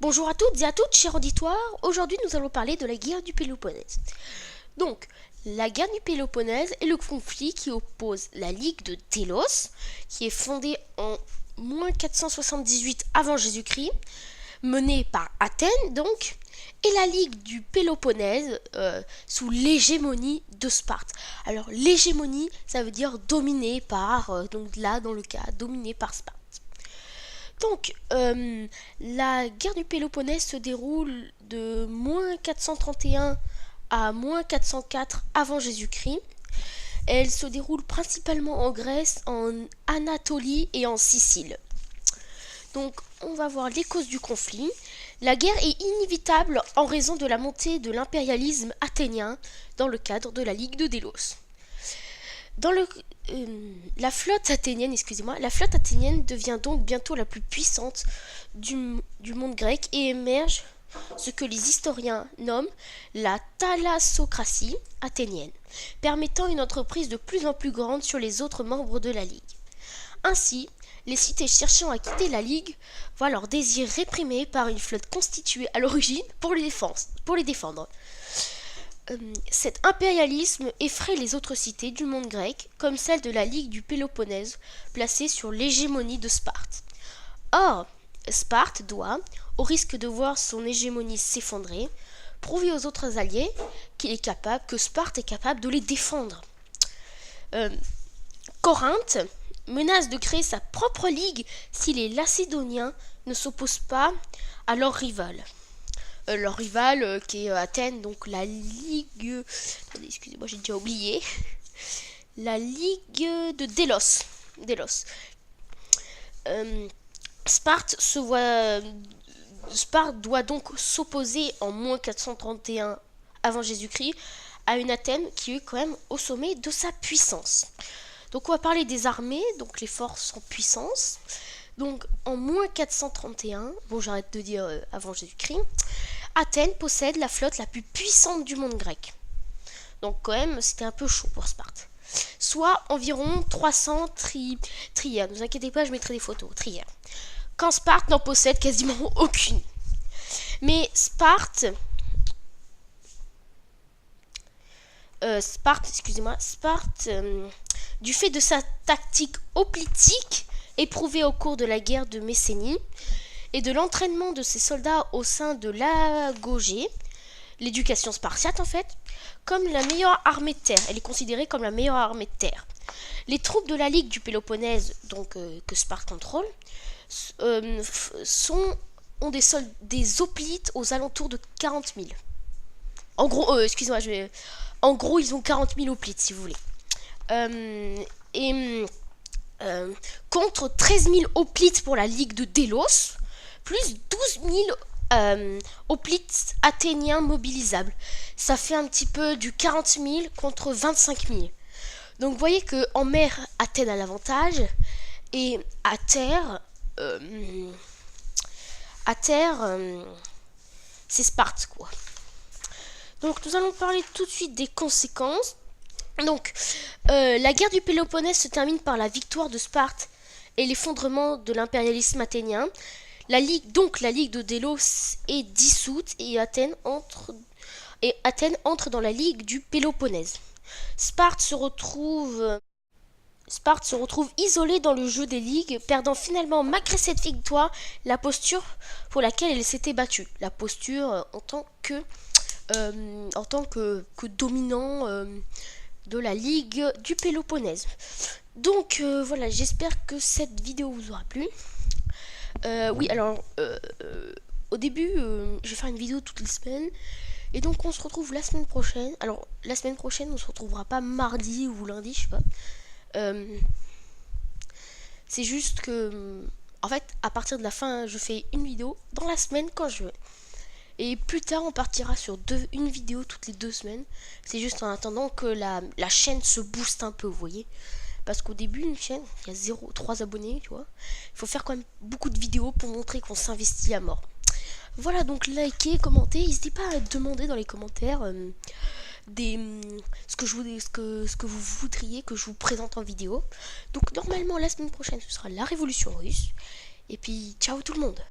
Bonjour à toutes et à toutes, chers auditoires. Aujourd'hui, nous allons parler de la guerre du Péloponnèse. Donc, la guerre du Péloponnèse est le conflit qui oppose la Ligue de Délos, qui est fondée en -478 avant Jésus-Christ, menée par Athènes donc, et la Ligue du Péloponnèse sous l'hégémonie de Sparte. Alors, l'hégémonie, ça veut dire dominé par, donc là, dans le cas, dominé par Sparte. Donc, la guerre du Péloponnèse se déroule de -431 à -404 avant Jésus-Christ. Elle se déroule principalement en Grèce, en Anatolie et en Sicile. Donc, on va voir les causes du conflit. La guerre est inévitable en raison de la montée de l'impérialisme athénien dans le cadre de la Ligue de Délos. La flotte athénienne, la flotte athénienne devient donc bientôt la plus puissante du monde grec et émerge ce que les historiens nomment la thalassocratie athénienne, permettant une entreprise de plus en plus grande sur les autres membres de la Ligue. Ainsi, les cités cherchant à quitter la Ligue voient leur désir réprimé par une flotte constituée à l'origine pour les défendre. Cet impérialisme effraie les autres cités du monde grec, comme celle de la Ligue du Péloponnèse, placée sur l'hégémonie de Sparte. Or, Sparte doit, au risque de voir son hégémonie s'effondrer, prouver aux autres alliés que Sparte est capable de les défendre. Corinthe menace de créer sa propre ligue si les Lacédoniens ne s'opposent pas à leur rival. Qui est Athènes, donc la Ligue... Attendez, excusez-moi, j'ai déjà oublié. La Ligue de Délos. Sparte doit donc s'opposer en -431 avant Jésus-Christ à une Athènes qui est quand même au sommet de sa puissance. Donc on va parler des armées, donc les forces en puissance. Donc en -431, bon j'arrête de dire avant Jésus-Christ, Athènes possède la flotte la plus puissante du monde grec. Donc quand même, c'était un peu chaud pour Sparte. Soit environ 300 trières. Ne vous inquiétez pas, je mettrai des photos. Trières. Quand Sparte n'en possède quasiment aucune. Mais Sparte, du fait de sa tactique hoplitique éprouvée au cours de la guerre de Messénie, et de l'entraînement de ses soldats au sein de l'agogée, l'éducation spartiate en fait, comme la meilleure armée de terre. Elle est considérée comme la meilleure armée de terre. Les troupes de la Ligue du Péloponnèse, donc que Sparte contrôle, ont des hoplites aux alentours de 40 000. En gros, en gros, ils ont 40 000 hoplites, si vous voulez. Contre 13 000 hoplites pour la Ligue de Délos, plus 12 000 hoplites athéniens mobilisables. Ça fait un petit peu du 40 000 contre 25 000. Donc vous voyez qu'en mer, Athènes a l'avantage, et à terre, c'est Sparte, quoi. Donc nous allons parler tout de suite des conséquences. Donc, la guerre du Péloponnèse se termine par la victoire de Sparte et l'effondrement de l'impérialisme athénien. La Ligue de Délos est dissoute et Athènes entre dans la Ligue du Péloponnèse. Sparte se retrouve isolée dans le jeu des ligues, perdant finalement malgré cette victoire la posture pour laquelle elle s'était battue. La posture en tant que dominant de la Ligue du Péloponnèse. Donc voilà, j'espère que cette vidéo vous aura plu. Oui, alors au début, je vais faire une vidéo toutes les semaines. Et donc on se retrouve la semaine prochaine. Alors la semaine prochaine, on se retrouvera pas mardi ou lundi, je sais pas. C'est juste que, en fait, à partir de la fin, je fais une vidéo dans la semaine quand je veux. Et plus tard, on partira sur une vidéo toutes les 2 semaines. C'est juste en attendant que la chaîne se booste un peu, vous voyez. Parce qu'au début, une chaîne, il y a 3 abonnés, tu vois. Il faut faire quand même beaucoup de vidéos pour montrer qu'on s'investit à mort. Voilà, donc likez, commentez. N'hésitez pas à demander dans les commentaires ce que vous voudriez que je vous présente en vidéo. Donc normalement, la semaine prochaine, ce sera la Révolution russe. Et puis, ciao tout le monde!